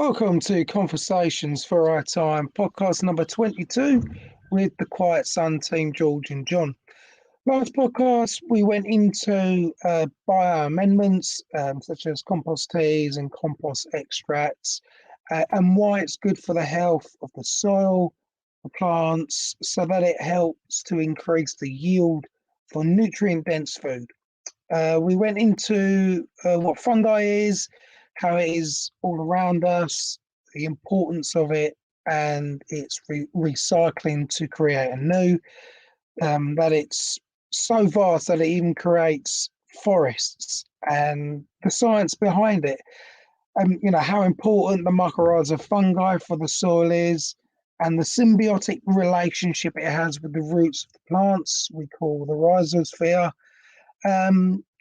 Welcome to Conversations for Our Time, podcast number 22 with the Quiet Sun team, George and John. Last podcast, we went into bio amendments such as compost teas and compost extracts and why it's good for the health of the soil, the plants, so that it helps to increase the yield for nutrient-dense food. We went into what fungi is, how it is all around us, the importance of it, and its recycling to create a new, that it's so vast that it even creates forests, and the science behind it. How important the mycorrhiza fungi for the soil is, and the symbiotic relationship it has with the roots of the plants we call the rhizosphere.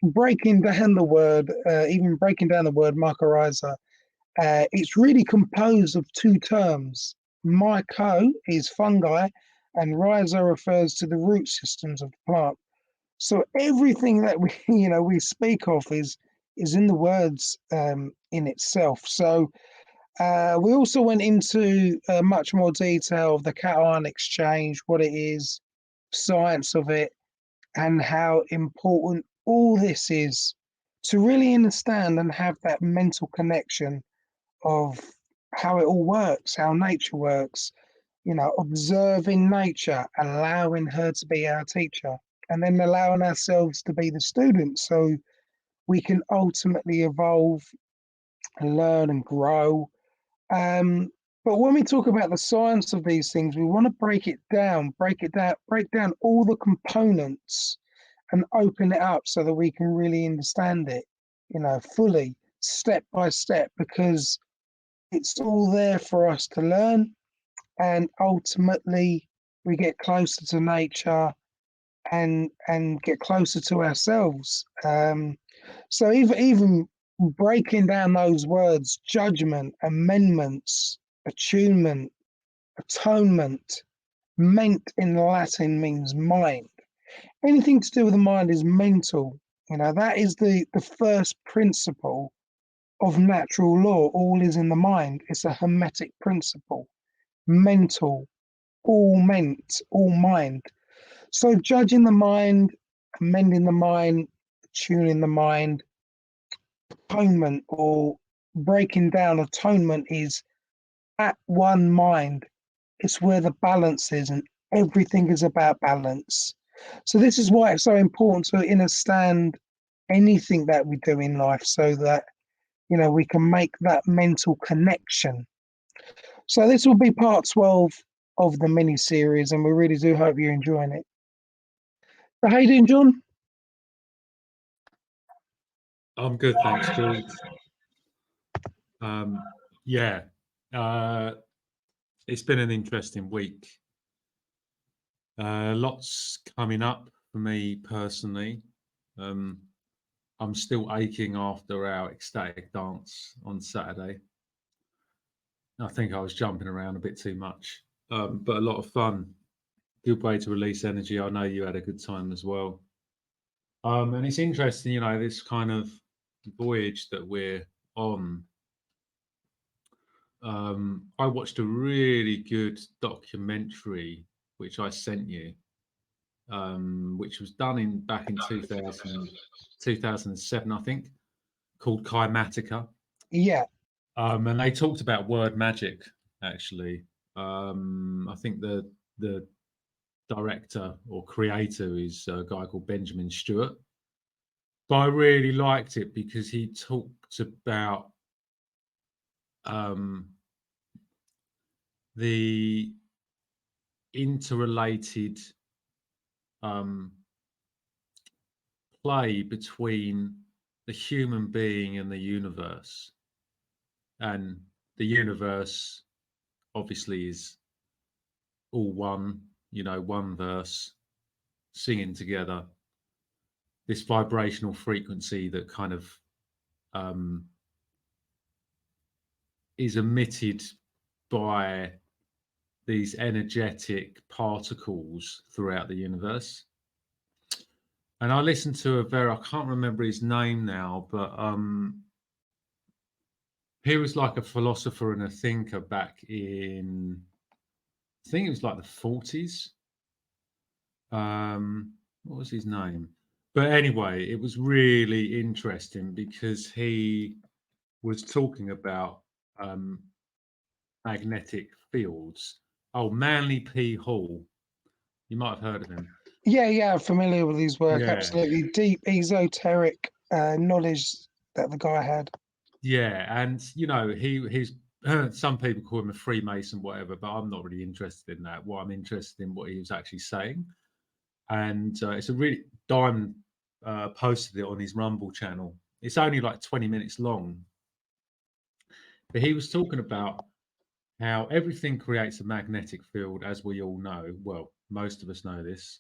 Breaking down the word, mycorrhiza, it's really composed of two terms. Myco is fungi, and rhiza refers to the root systems of the plant. So everything that we speak of is in the words in itself. So we also went into much more detail of the cation exchange, what it is, science of it, and how important all this is to really understand and have that mental connection of how it all works, how nature works, observing nature, allowing her to be our teacher, and then allowing ourselves to be the student so we can ultimately evolve and learn and grow. But when we talk about the science of these things, we want to break down all the components and open it up so that we can really understand it, fully, step by step, because it's all there for us to learn. And ultimately, we get closer to nature and get closer to ourselves. So even breaking down those words, judgment, amendments, attunement, atonement, ment in Latin means mind. Anything to do with the mind is mental. That is the first principle of natural law. All is in the mind. It's a hermetic principle. Mental, all ment, all mind. So judging the mind, amending the mind, tuning the mind, atonement or breaking down atonement is at one mind. It's where the balance is, and everything is about balance. So this is why it's so important to understand anything that we do in life so that, we can make that mental connection. So this will be part 12 of the mini series, and we really do hope you're enjoying it. So how you doing, John? I'm good, thanks, George. It's been an interesting week. Lots coming up for me personally. I'm still aching after our ecstatic dance on Saturday. I think I was jumping around a bit too much, but a lot of fun. Good way to release energy. I know you had a good time as well. And it's interesting, this kind of voyage that we're on. I watched a really good documentary which I sent you, which was done back in 2007, I think, called Kymatica. Yeah. And they talked about word magic, actually. I think the director or creator is a guy called Benjamin Stewart. But I really liked it because he talked about the interrelated play between the human being and the universe. And the universe obviously is all one, one verse singing together. This vibrational frequency that kind of is emitted by these energetic particles throughout the universe. And I listened to I can't remember his name now, but he was like a philosopher and a thinker back in, I think it was like the 40s. What was his name? But anyway, it was really interesting because he was talking about um, magnetic fields. Oh, Manly P. Hall. You might have heard of him. Yeah, I'm familiar with his work. Yeah, Absolutely deep esoteric knowledge that the guy had. yeah, and he's some people call him a Freemason, whatever, but I'm not really interested in that. What I'm interested in what he was actually saying, and it's a really Diamond posted it on his Rumble channel. It's only like 20 minutes long, but he was talking about how everything creates a magnetic field, as we all know. Well, most of us know this,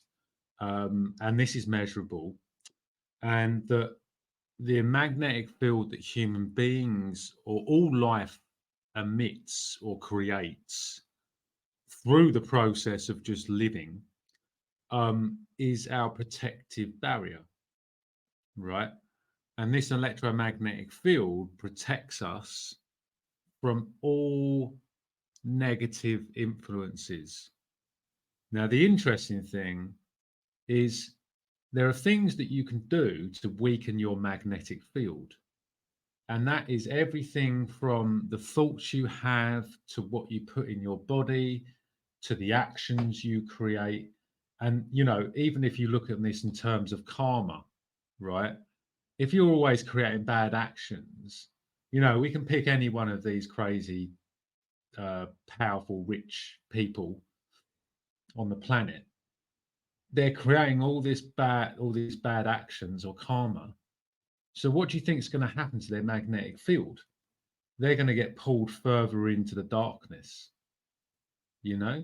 and this is measurable, and that the magnetic field that human beings or all life emits or creates through the process of just living is our protective barrier, right? And this electromagnetic field protects us from all negative influences. Now, the interesting thing is there are things that you can do to weaken your magnetic field. And that is everything from the thoughts you have to what you put in your body to the actions you create. And, even if you look at this in terms of karma, right? If you're always creating bad actions, we can pick any one of these crazy, powerful, rich people on the planet. They're creating all these bad actions or karma. So what do you think is going to happen to their magnetic field? They're going to get pulled further into the darkness, you know?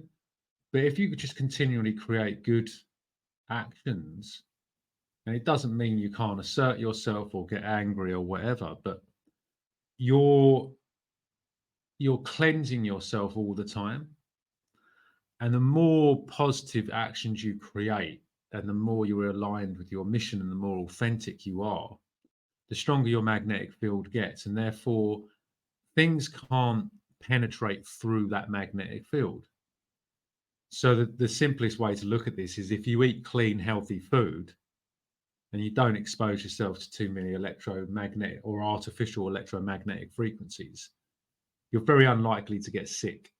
But if you could just continually create good actions, and it doesn't mean you can't assert yourself or get angry or whatever, but you're you're cleansing yourself all the time. And the more positive actions you create, and the more you're aligned with your mission and the more authentic you are, the stronger your magnetic field gets. And therefore, things can't penetrate through that magnetic field. So the simplest way to look at this is if you eat clean, healthy food and you don't expose yourself to too many electromagnetic or artificial electromagnetic frequencies, you're very unlikely to get sick.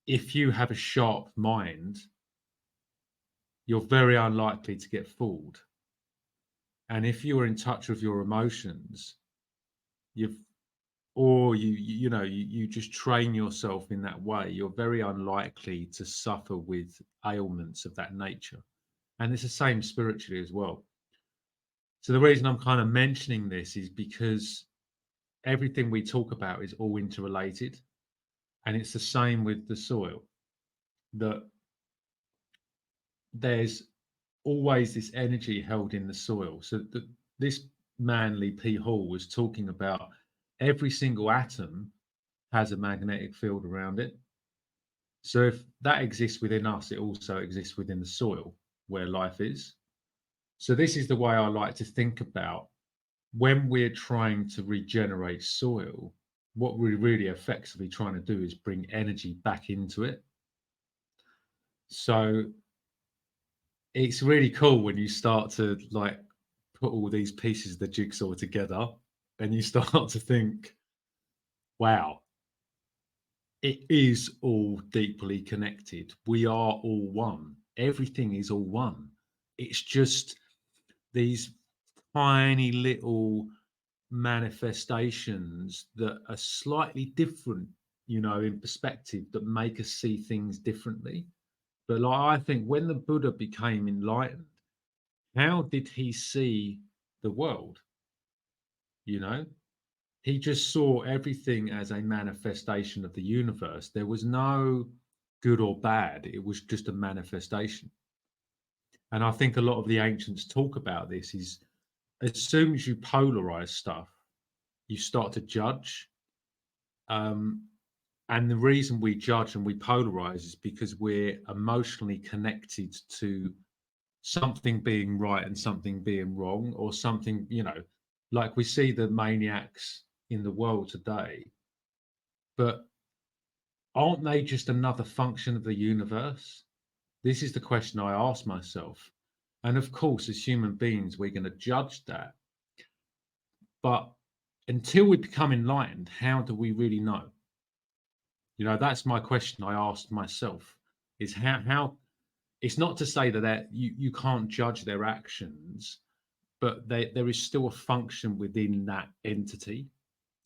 If you have a sharp mind, you're very unlikely to get fooled. And if you're in touch with your emotions, you've or you just train yourself in that way, you're very unlikely to suffer with ailments of that nature. And it's the same spiritually as well. So the reason I'm kind of mentioning this is because everything we talk about is all interrelated, and it's the same with the soil, that there's always this energy held in the soil. So this Manly P. Hall was talking about every single atom has a magnetic field around it. So if that exists within us, it also exists within the soil where life is. So this is the way I like to think about when we're trying to regenerate soil. What we're really effectively trying to do is bring energy back into it. So it's really cool when you start to like put all these pieces of the jigsaw together and you start to think, wow, it is all deeply connected. We are all one. Everything is all one. It's just these tiny little manifestations that are slightly different, in perspective that make us see things differently. But like I think when the Buddha became enlightened, how did he see the world? You know, he just saw everything as a manifestation of the universe. There was no good or bad, it was just a manifestation. And I think a lot of the ancients talk about this is as soon as you polarize stuff, you start to judge. Um, and the reason we judge and we polarize is because we're emotionally connected to something being right and something being wrong, or something, like we see the maniacs. in the world today, but aren't they just another function of the universe? This is the question I ask myself. And of course, as human beings, we're going to judge that. But until we become enlightened, how do we really know? That's my question I asked myself, is how it's not to say that you can't judge their actions, but there is still a function within that entity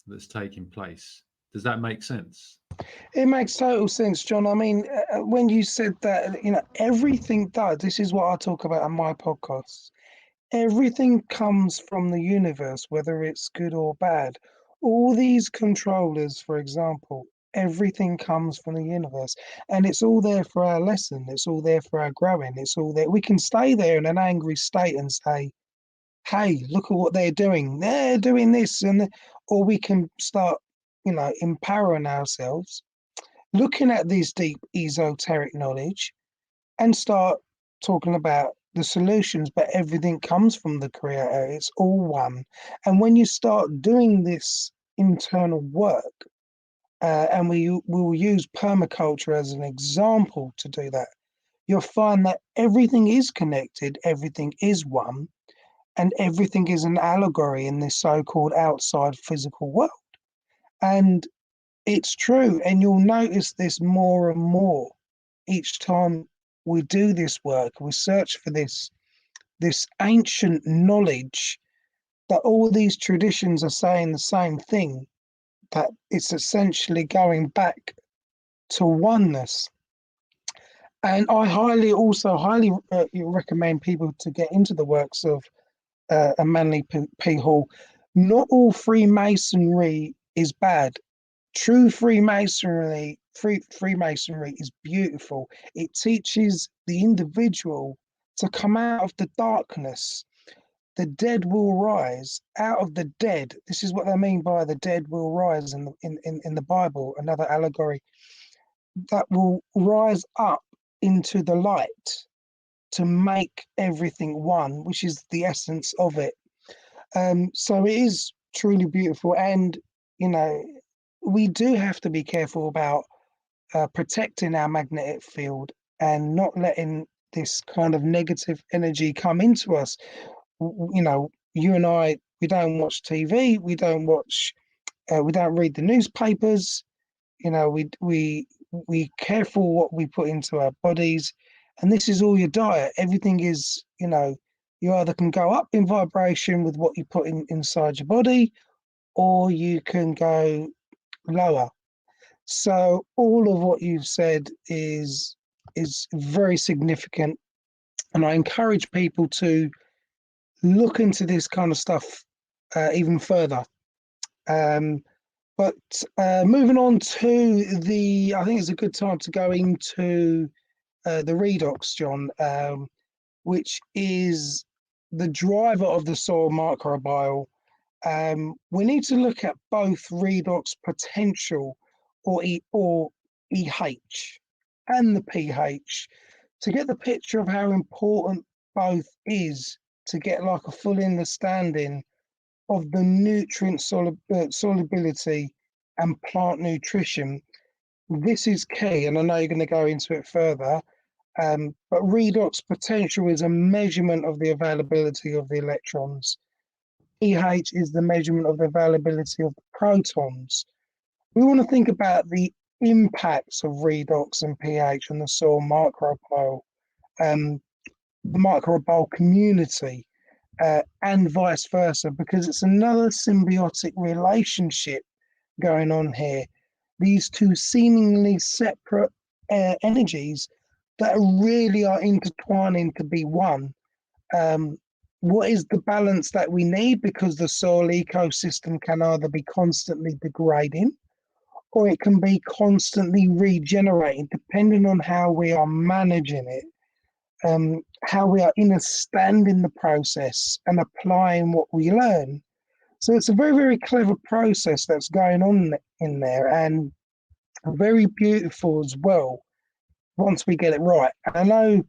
that's taking place. Does that make sense? It makes total sense, John. I mean, when you said that, everything does. This is what I talk about on my podcasts. Everything comes from the universe, whether it's good or bad. All these controllers, for example, everything comes from the universe, and it's all there for our lesson. It's all there for our growing. It's all there. We can stay there in an angry state and say, "Hey, look at what they're doing. They're doing this," or we can start, empowering ourselves, looking at this deep esoteric knowledge, and start talking about the solutions. But everything comes from the creator. It's all one. And when you start doing this internal work, and we will use permaculture as an example to do that, you'll find that everything is connected, everything is one, and everything is an allegory in this so-called outside physical world. And it's true, and you'll notice this more and more each time we do this work. We search for this ancient knowledge, that all these traditions are saying the same thing, that it's essentially going back to oneness. And I highly recommend people to get into the works of a Manly P. Hall. Not all Freemasonry is bad. True Freemasonry is beautiful. It teaches the individual to come out of the darkness. The dead will rise out of the dead. This is what they mean by the dead will rise in the Bible, another allegory, that will rise up into the light to make everything one, which is the essence of it. So it is truly beautiful. And, we do have to be careful about protecting our magnetic field and not letting this kind of negative energy come into us. You and I, we don't watch TV, we don't read the newspapers. We careful what we put into our bodies, and this is all your diet. Everything is, you either can go up in vibration with what you put inside your body, or you can go lower. So all of what you've said is very significant, and I encourage people to look into this kind of stuff even further. But moving on to I think it's a good time to go into the redox, John, which is the driver of the soil microbiome. We need to look at both redox potential, or EH, and the pH, to get the picture of how important both is, to get like a full understanding of the nutrient solubility and plant nutrition. This is key, and I know you're going to go into it further. But redox potential is a measurement of the availability of the electrons. pH is the measurement of the availability of the protons. We want to think about the impacts of redox and pH on the soil microbiome, the microbiome community, and vice versa, because it's another symbiotic relationship going on here. These two seemingly separate energies that really are intertwining to be one. What is the balance that we need? Because the soil ecosystem can either be constantly degrading, or it can be constantly regenerating, depending on how we are managing it, how we are understanding the process and applying what we learn. So it's a very, very clever process that's going on in there, and very beautiful as well once we get it right. I know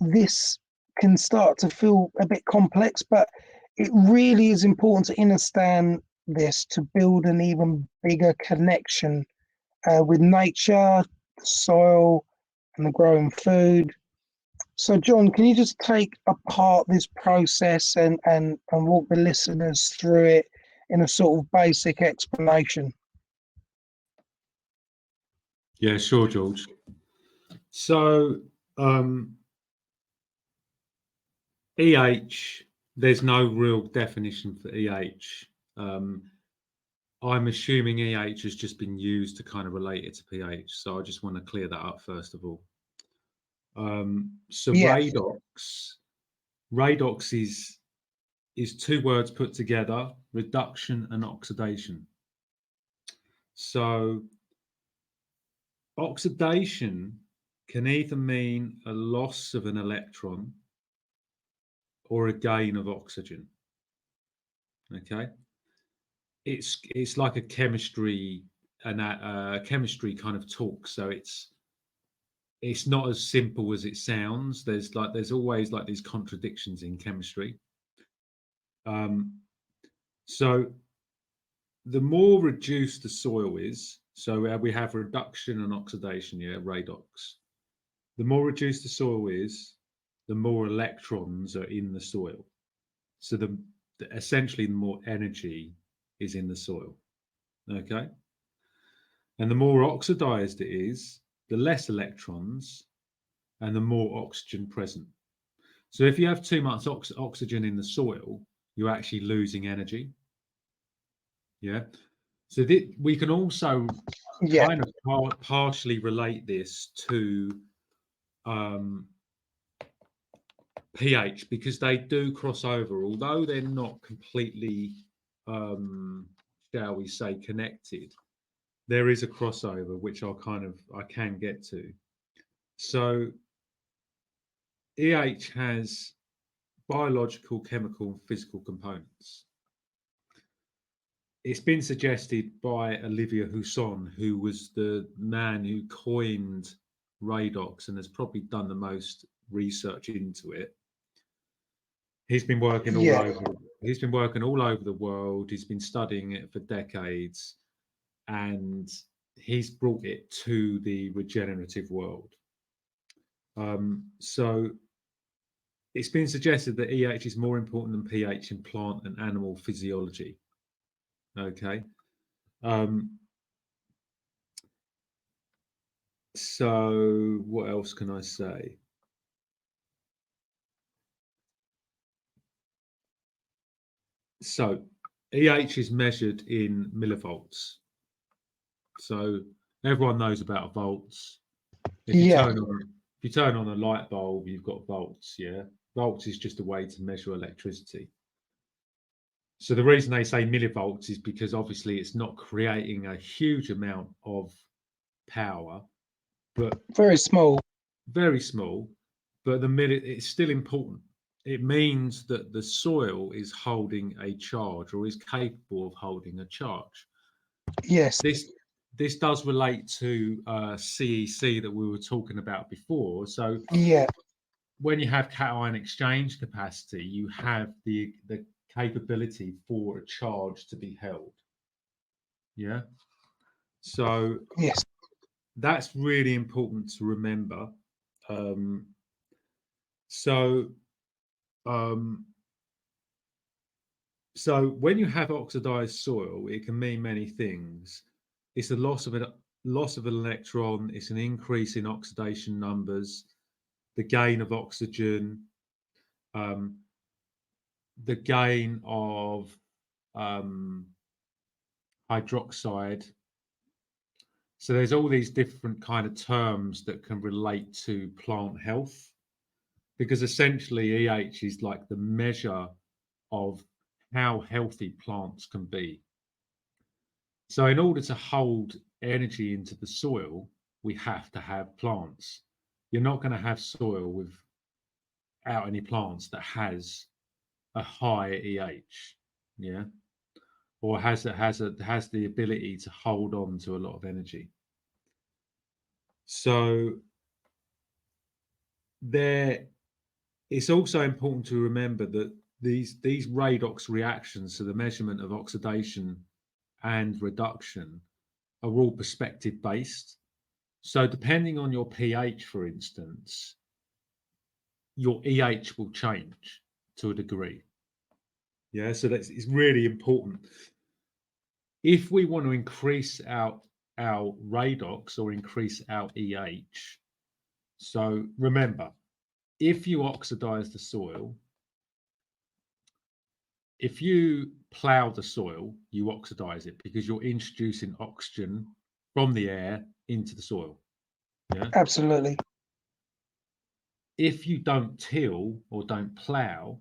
this can start to feel a bit complex, but it really is important to understand this to build an even bigger connection with nature, the soil, and the growing food. So, John, can you just take apart this process and walk the listeners through it in a sort of basic explanation? Yeah, sure, George. So, EH, there's no real definition for EH. I'm assuming EH has just been used to kind of relate it to pH. So I just want to clear that up first of all. So Yeah, Redox is two words put together: reduction and oxidation. So oxidation can either mean a loss of an electron or a gain of oxygen. Okay, it's like a chemistry chemistry kind of talk. So it's not as simple as it sounds. There's always like these contradictions in chemistry. So the more reduced the soil is, so we have reduction and oxidation, yeah, redox. The more reduced the soil is, the more electrons are in the soil. So essentially the more energy is in the soil. Okay. And the more oxidized it is, the less electrons and the more oxygen present. So if you have too much oxygen in the soil, you're actually losing energy. Yeah. So we can also yeah, kind of partially relate this to pH, because they do cross over, although they're not completely, shall we say, connected. There is a crossover which I can get to. So EH has biological, chemical, and physical components. It's been suggested by Olivier Husson, who was the man who coined Redox and has probably done the most research into it. He's been working all yeah, over. He's been working all over the world. He's been studying it for decades, and he's brought it to the regenerative world. So it's been suggested that EH is more important than pH in plant and animal physiology. Okay. So what else can I say? So EH is measured in millivolts. So everyone knows about volts. If you yeah, turn on a light bulb, you've got volts. Yeah, volts is just a way to measure electricity. So the reason they say millivolts is because obviously it's not creating a huge amount of power, but very small. very small. But it's still important. It means that the soil is holding a charge or is capable of holding a charge. Yes, This does relate to CEC that we were talking about before. So yeah, when you have cation exchange capacity, you have the capability for a charge to be held. Yeah. So yes, that's really important to remember. Um, so um, so when you have oxidized soil, it can mean many things. It's a loss of an electron. It's an increase in oxidation numbers, the gain of oxygen, um, the gain of um, hydroxide. So there's all these different kind of terms that can relate to plant health, because essentially EH is like the measure of how healthy plants can be. So in order to hold energy into the soil, we have to have plants. You're not going to have soil without any plants that has a high EH, yeah, or has the ability to hold on to a lot of energy. So there, it's also important to remember that these redox reactions, so the measurement of oxidation and reduction, are all perspective based. So depending on your pH, for instance, your EH will change to a degree. Yeah, so it's really important. If we want to increase our redox or increase our EH, so remember, if you oxidize the soil, if you plow the soil, you oxidize it because you're introducing oxygen from the air into the soil. Yeah. Absolutely. If you don't till or don't plow,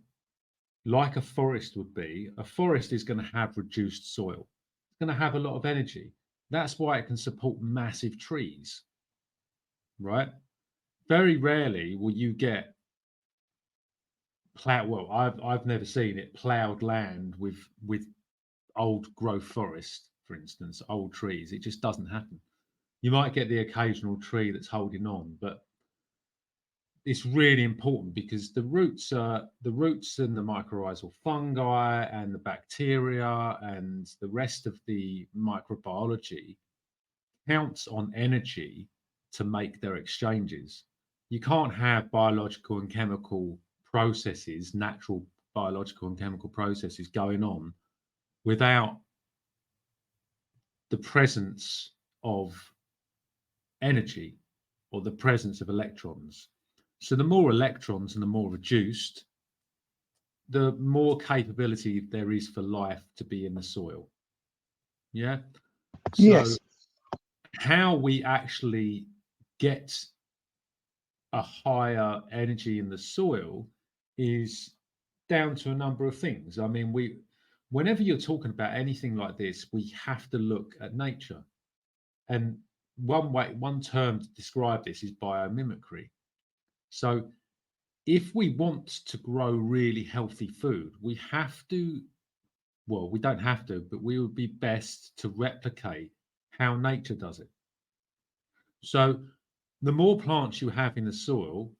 like a forest would be, a forest is going to have reduced soil. It's going to have a lot of energy. That's why it can support massive trees, right? Very rarely will you get plow. Well, I've never seen it plowed land with old growth forest, for instance, old trees. It just doesn't happen. You might get the occasional tree that's holding on, but it's really important because the roots and the mycorrhizal fungi and the bacteria and the rest of the microbiology counts on energy to make their exchanges. You can't have biological and chemical processes, natural biological and chemical processes going on without the presence of energy or the presence of electrons. So the more electrons and the more reduced, the more capability there is for life to be in the soil. Yeah. So Yes. how we actually get a higher energy in the soil is down to a number of things. I mean, whenever you're talking about anything like this, we have to look at nature. And one term to describe this is biomimicry. So if we want to grow really healthy food, we have to, well, we don't have to, but we would be best to replicate how nature does it. So the more plants you have in the soil,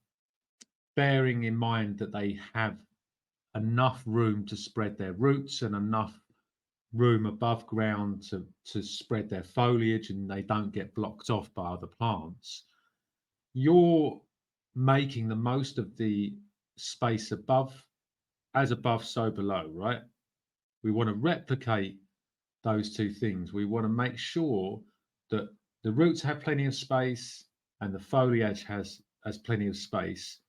bearing in mind that they have enough room to spread their roots and enough room above ground to spread their foliage and they don't get blocked off by other plants, you're making the most of the space above, as above, so below, right? We want to replicate those two things. We want to make sure that the roots have plenty of space and the foliage has plenty of space.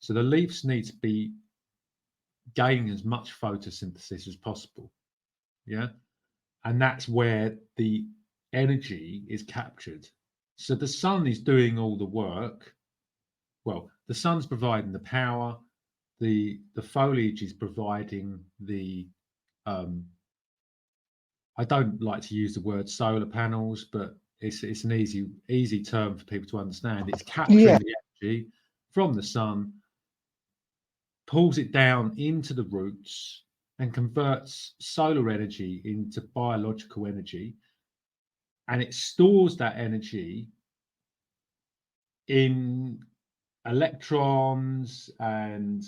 So the leaves need to be gaining as much photosynthesis as possible. Yeah. And that's where the energy is captured. So the sun is doing all the work. Well, the sun's providing the power, the foliage is providing the I don't like to use the word solar panels, but it's an easy term for people to understand. It's Yeah. capturing the energy from the sun, pulls it down into the roots, and converts solar energy into biological energy, and it stores that energy in electrons, and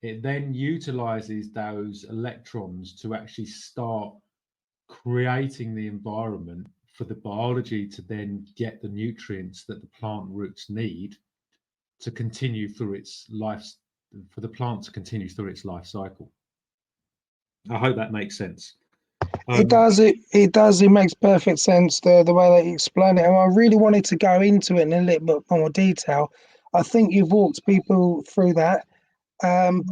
it then utilizes those electrons to actually start creating the environment for the biology to then get the nutrients that the plant roots need to continue through its life, for the plant to continue through its life cycle. I hope that makes sense. It does. It does. It makes perfect sense the way that you explain it, and I really wanted to go into it in a little bit more detail. I think you've walked people through that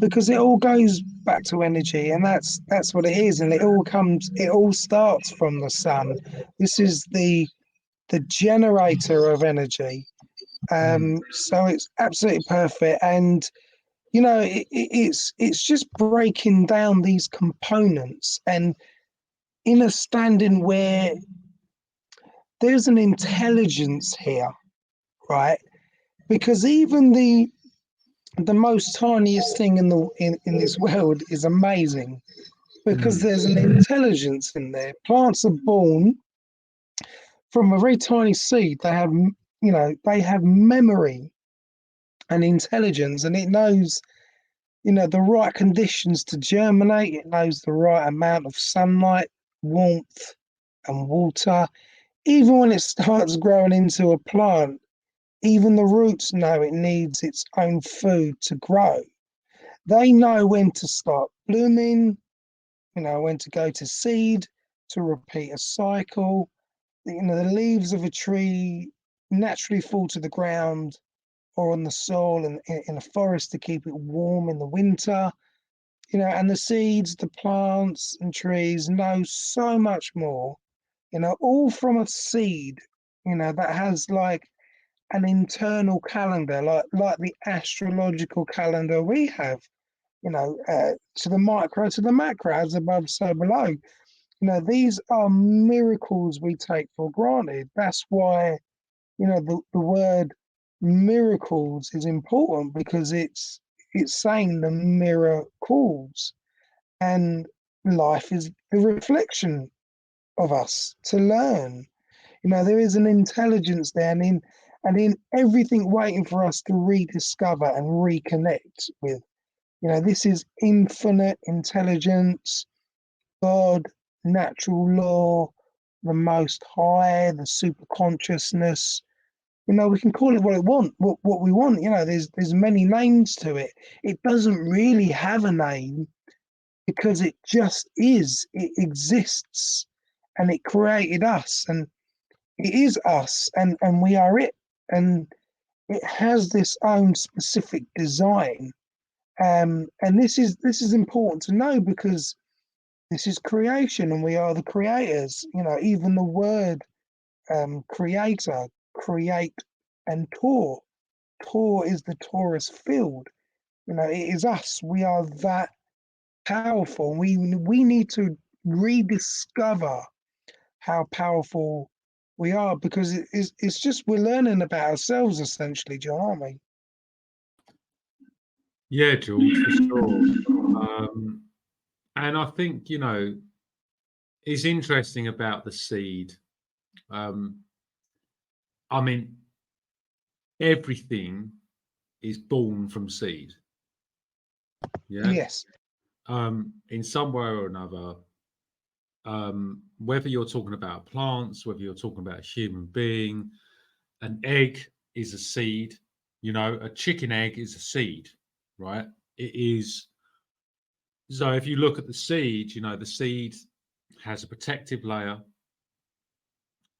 because it all goes back to energy, and that's what it is, and it all starts from the sun. This is the generator of energy. So it's absolutely perfect, and you know it's just breaking down these components and in a standing where there's an intelligence here, right? Because even the most tiniest thing in this world is amazing because there's an intelligence in there. Plants are born from a very tiny seed. They have memory and intelligence, and it knows the right conditions to germinate. It knows the right amount of sunlight, warmth, and water. Even when it starts growing into a plant, even the roots know it needs its own food to grow. They know when to start blooming, when to go to seed, to repeat a cycle. The leaves of a tree naturally fall to the ground or on the soil in a forest to keep it warm in the winter. And the seeds, the plants and trees know so much more, all from a seed, that has like an internal calendar, like the astrological calendar we have, to the micro, to the macro, as above, so below. These are miracles we take for granted. That's why, the word miracles is important, because it's saying the mirror calls, and life is the reflection of us to learn. There is an intelligence there, and in everything waiting for us to rediscover and reconnect with. This is infinite intelligence, God, natural law, the Most High, the super consciousness. We can call it what we want. There's many names to it. It doesn't really have a name, because it just is. It exists, and it created us, and it is us, and we are it, and it has this own specific design. And this is important to know, because this is creation, and we are the creators. Even the word creator, create, and Tor is the torus field. It is us. We are that powerful. We need to rediscover how powerful we are, because it's just we're learning about ourselves essentially, John, aren't we? Yeah, George, for sure. And I think, it's interesting about the seed. I mean, everything is born from seed. Yeah. Yes. In some way or another, whether you're talking about plants, whether you're talking about a human being, an egg is a seed. A chicken egg is a seed, right? It is. So if you look at the seed, the seed has a protective layer,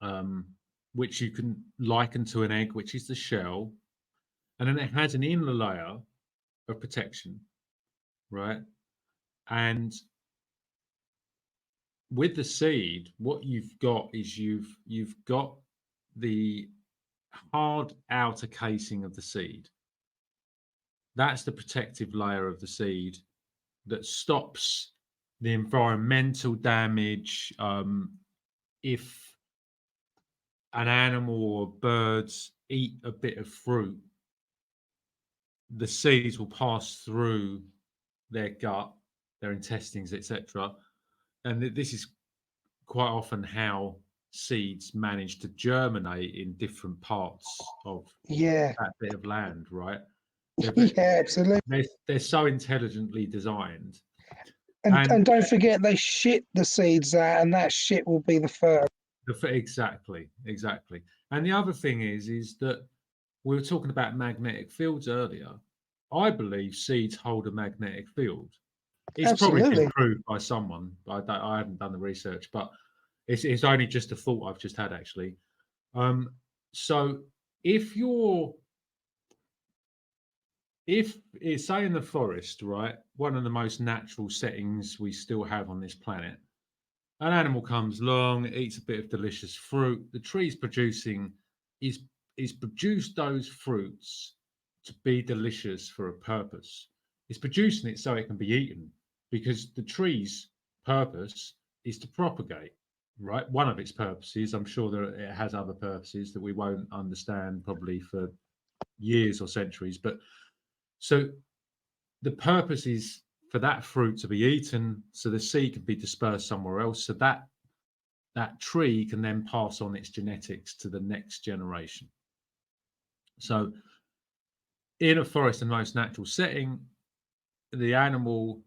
um, which you can liken to an egg, which is the shell, and then it has an inner layer of protection, right? And with the seed, what you've got is you've got the hard outer casing of the seed. That's the protective layer of the seed that stops the environmental damage. If an animal or birds eat a bit of fruit, the seeds will pass through their gut, their intestines, etc. And this is quite often how seeds manage to germinate in different parts of Yeah. that bit of land, right? They're, Yeah, absolutely. they're so intelligently designed. And And and don't forget, they shit the seeds out, and that shit will be the fertilizer. exactly. And the other thing is that we were talking about magnetic fields earlier. I believe seeds hold a magnetic field. It's probably been Absolutely. proved by someone. I haven't done the research, but it's only just a thought I've just had actually. So if you're if it's say in the forest, right, one of the most natural settings we still have on this planet, an animal comes along, eats a bit of delicious fruit. The tree's producing is produced those fruits to be delicious for a purpose. It's producing it so it can be eaten because the tree's purpose is to propagate, right? One of its purposes. I'm sure that it has other purposes that we won't understand probably for years or centuries. But so the purpose is for that fruit to be eaten so the seed can be dispersed somewhere else so that tree can then pass on its genetics to the next generation. So, in a forest and most natural setting, the animal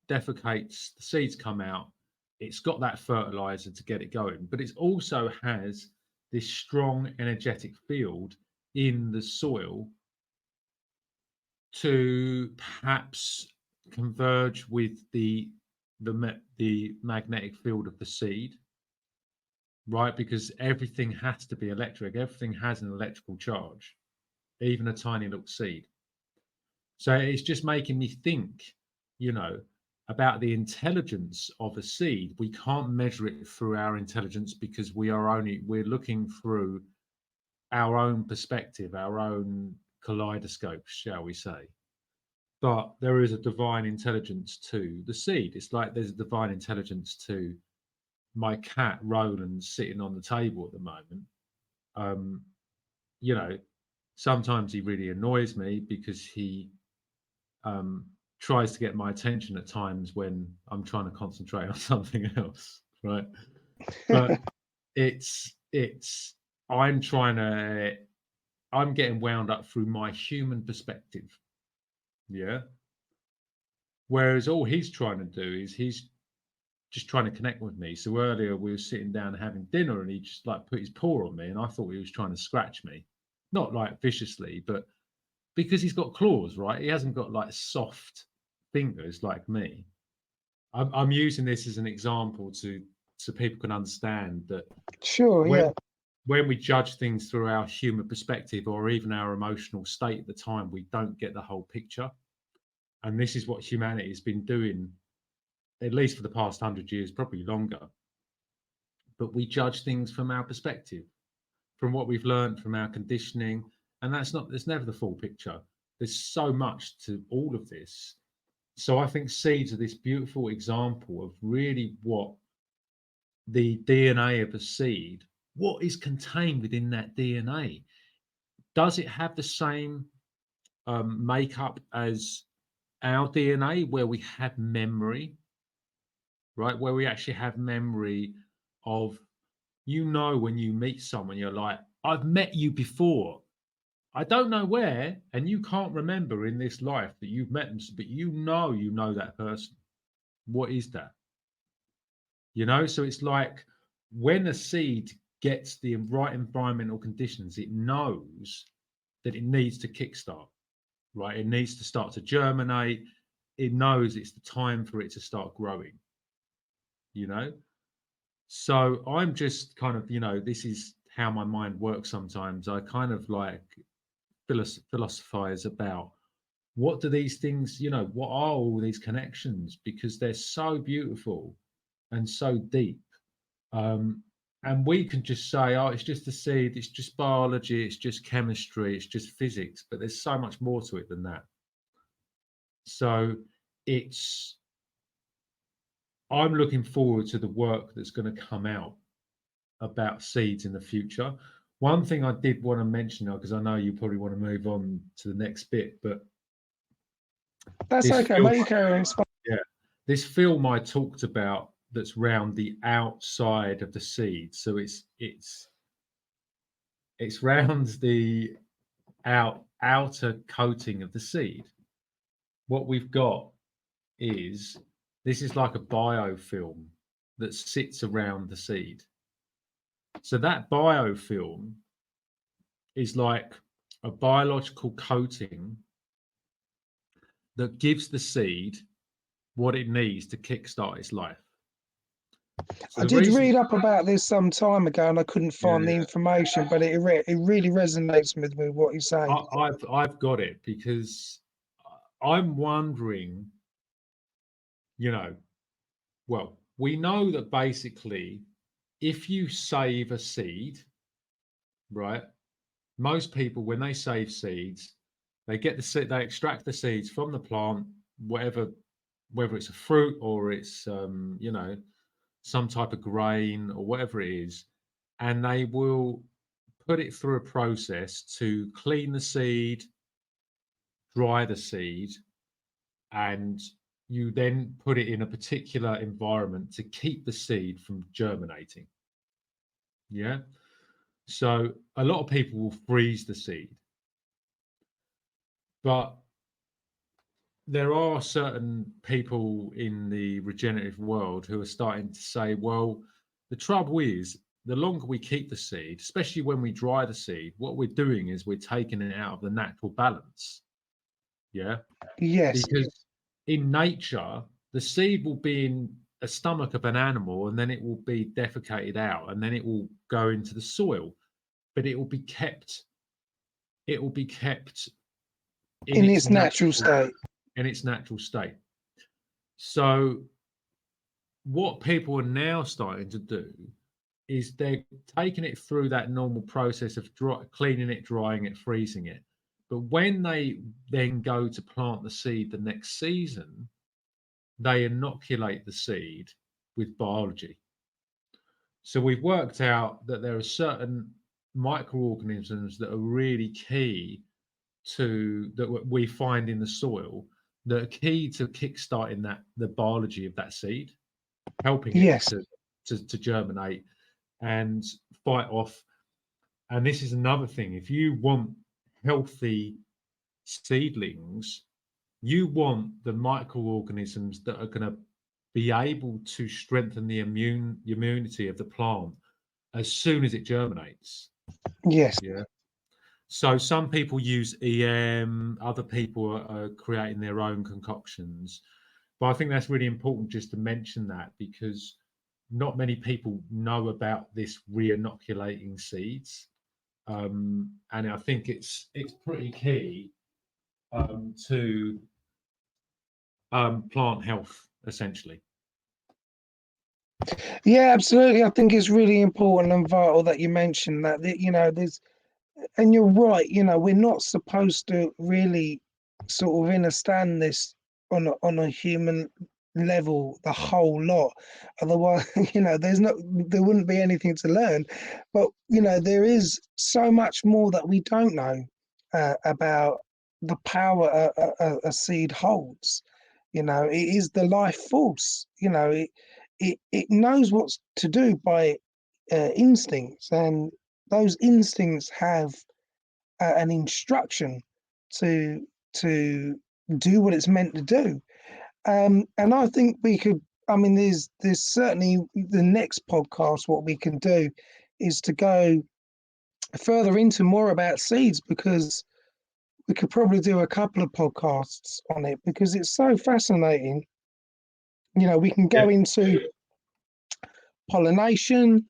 defecates, the seeds come out, it's got that fertilizer to get it going, but it also has this strong energetic field in the soil to perhaps converge with the magnetic field of the seed, right? Because everything has to be electric, everything has an electrical charge, even a tiny little seed. So it's just making me think, you know, about the intelligence of a seed. We can't measure it through our intelligence because we're looking through our own perspective, our own kaleidoscope, shall we say. But there is a divine intelligence to the seed. It's like there's a divine intelligence to my cat Roland sitting on the table at the moment. Um, you know, sometimes he really annoys me because he um, tries to get my attention at times when I'm trying to concentrate on something else, right? But it's I'm trying to I'm getting wound up through my human perspective, yeah. Whereas all he's trying to do is he's just trying to connect with me. So earlier we were sitting down having dinner, and he just like put his paw on me, and I thought he was trying to scratch me, not like viciously, but because he's got claws, right? He hasn't got like soft fingers like me. I'm using this as an example to so people can understand that Sure, yeah. when we judge things through our human perspective or even our emotional state at the time, we don't get the whole picture. And this is what humanity has been doing, at least for the past 100 years, probably longer. But we judge things from our perspective, from what we've learned, from our conditioning. And there's never the full picture. There's so much to all of this. So I think seeds are this beautiful example of really what the DNA of a seed, what is contained within that DNA. Does it have the same makeup as our DNA, where we have memory, right? Where we actually have memory of, when you meet someone, you're like, I've met you before. I don't know where, and you can't remember in this life that you've met them, but you know that person. What is that? So it's like when a seed gets the right environmental conditions, it knows that it needs to kickstart, right? It needs to start to germinate. It knows it's the time for it to start growing, you know? So I'm just kind of, this is how my mind works sometimes. I kind of like philosophize about what do these things, what are all these connections? Because they're so beautiful and so deep. And we can just say, oh, it's just a seed, it's just biology, it's just chemistry, it's just physics, but there's so much more to it than that. So it's, I'm looking forward to the work that's going to come out about seeds in the future. One thing I did want to mention, because I know you probably want to move on to the next bit, but That's this okay, film, mate. You carry on. yeah, this film I talked about that's round the outside of the seed. So it's round the outer coating of the seed. What we've got is this is like a biofilm that sits around the seed. So that biofilm is like a biological coating that gives the seed what it needs to kickstart its life. So I the did reason, read up about this some time ago, and I couldn't yeah, find the information, but it really resonates with me what you're saying. I've got it because I'm wondering, you know, well, we know that basically, if you save a seed, right? Most people, when they save seeds, they they extract the seeds from the plant, whatever, whether it's a fruit or it's some type of grain or whatever it is, and they will put it through a process to clean the seed, dry the seed, and you then put it in a particular environment to keep the seed from germinating. Yeah. So a lot of people will freeze the seed, but there are certain people in the regenerative world who are starting to say, well, the trouble is, the longer we keep the seed, especially when we dry the seed, what we're doing is we're taking it out of the natural balance. Yeah. Yes, Because in nature, the seed will be in a stomach of an animal and then it will be defecated out and then it will go into the soil, but it will be kept in in its its natural state. natural state. So what people are now starting to do is they're taking it through that normal process of cleaning it, drying it, freezing it. But when they then go to plant the seed the next season, they inoculate the seed with biology. So we've worked out that there are certain microorganisms that are really key to that we find in the soil that are key to kickstarting the biology of that seed, helping it Yes, to germinate and fight off. And this is another thing: if you want healthy seedlings, you want the microorganisms that are going to be able to strengthen the immunity of the plant as soon as it germinates. yes. Yeah. So some people use EM, other people are creating their own concoctions. But I think that's really important just to mention that because not many people know about this re-inoculating seeds. And I think it's pretty key to plant health, essentially. Yeah, absolutely. I think it's really important and vital that you mentioned that, there's, and you're right, we're not supposed to really sort of understand this on a human level, the whole lot. Otherwise, there wouldn't be anything to learn. But, there is so much more that we don't know about the power a seed holds. It is the life force. It knows what to do by instincts, and those instincts have an instruction to to do what it's meant to do. And I think we could. I mean, there's certainly the next podcast. What we can do is to go further into more about seeds, because we could probably do a couple of podcasts on it because it's so fascinating. We can Yeah. go into pollination,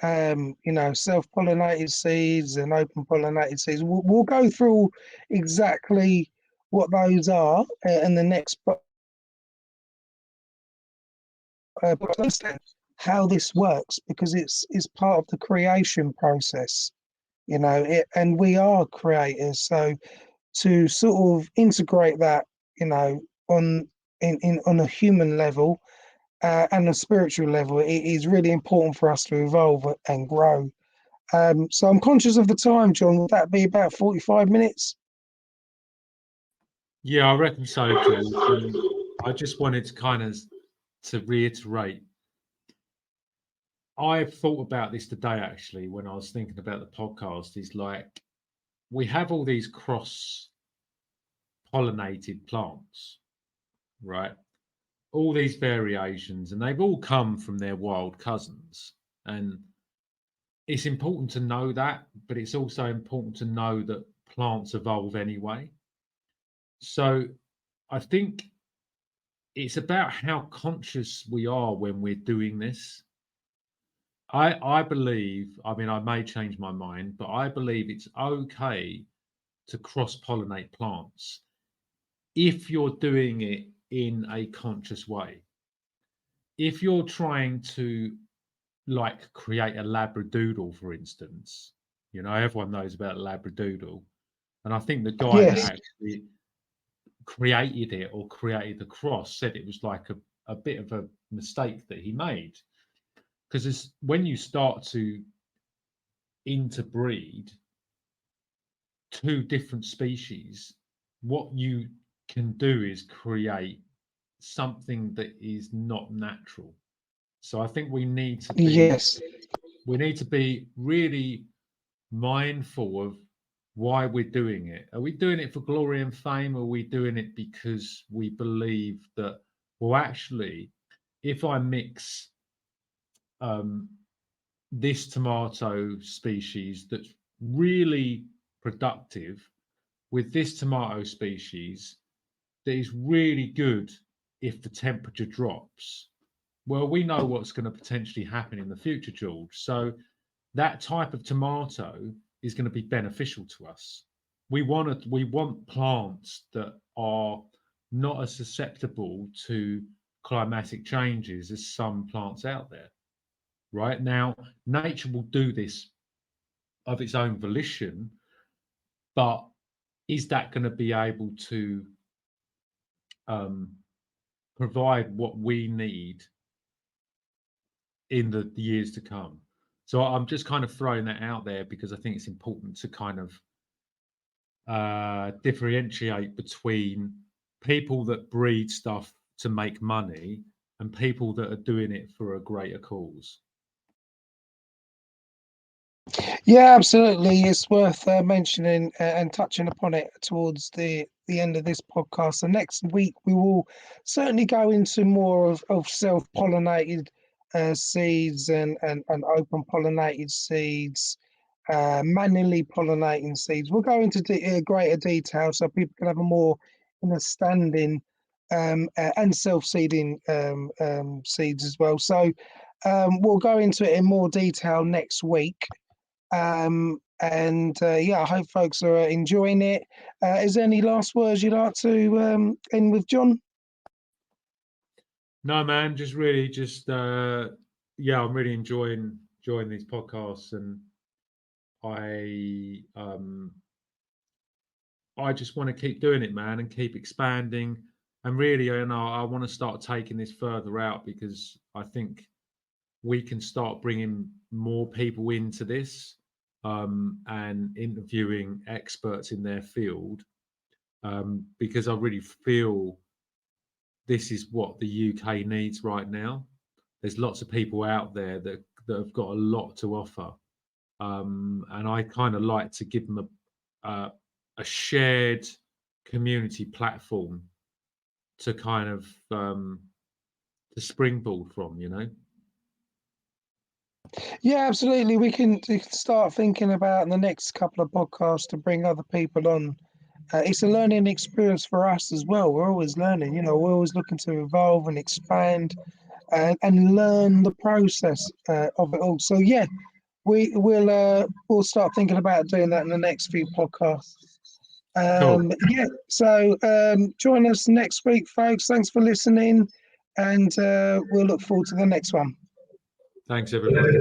self-pollinated seeds and open pollinated seeds. We'll go through exactly what those are in the next understand how this works, because it's part of the creation process, and we are creators. So to sort of integrate that, on on a human level and a spiritual level, it is really important for us to evolve and grow. So I'm conscious of the time, John. Would that be about 45 minutes? Yeah, I reckon so, George. And I just wanted to kind of to reiterate. I've thought about this today actually when I was thinking about the podcast. Is like we have all these cross pollinated plants, right? All these variations, and they've all come from their wild cousins. And it's important to know that, but it's also important to know that plants evolve anyway. So I think it's about how conscious we are when we're doing this. I believe, I mean, I may change my mind, but I believe it's okay to cross pollinate plants if you're doing it in a conscious way. If you're trying to like create a labradoodle, for instance, everyone knows about labradoodle, and I think the guy that Yes, actually created it or created the cross said it was like a bit of a mistake that he made, because when you start to interbreed two different species, what you can do is create something that is not natural. So I think yes, we need to be really mindful of why we're doing it. Are we doing it for glory and fame, or are we doing it because we believe that, well, actually, if I mix this tomato species that's really productive with this tomato species that is really good if the temperature drops, well, we know what's going to potentially happen in the future, George. So that type of tomato is going to be beneficial to us. We want plants that are not as susceptible to climatic changes as some plants out there. Right now, nature will do this of its own volition, but is that going to be able to provide what we need in the years to come? So I'm just kind of throwing that out there because I think it's important to kind of differentiate between people that breed stuff to make money and people that are doing it for a greater cause. Yeah, absolutely. It's worth mentioning and touching upon it towards the end of this podcast. So next week we will certainly go into more of self-pollinated seeds and open pollinated seeds, manually pollinating seeds. We'll go into greater detail so people can have a more understanding and self-seeding seeds as well. So we'll go into it in more detail next week. Yeah, I hope folks are enjoying it. Is there any last words you'd like to end with, John? No, man, just really yeah, I'm really enjoying these podcasts, and I just want to keep doing it, man, and keep expanding. And really, I want to start taking this further out because I think we can start bringing more people into this, and interviewing experts in their field, because I really feel this is what the UK needs right now. There's lots of people out there that have got a lot to offer, and I kind of like to give them a shared community platform to kind of to springboard from, Yeah, absolutely. We can start thinking about the next couple of podcasts to bring other people on. It's a learning experience for us as well. We're always learning, we're always looking to evolve and expand and learn the process of it all. So yeah, we'll start thinking about doing that in the next few podcasts. Cool. Yeah, so join us next week, folks. Thanks for listening, and we'll look forward to the next one. Thanks, everybody.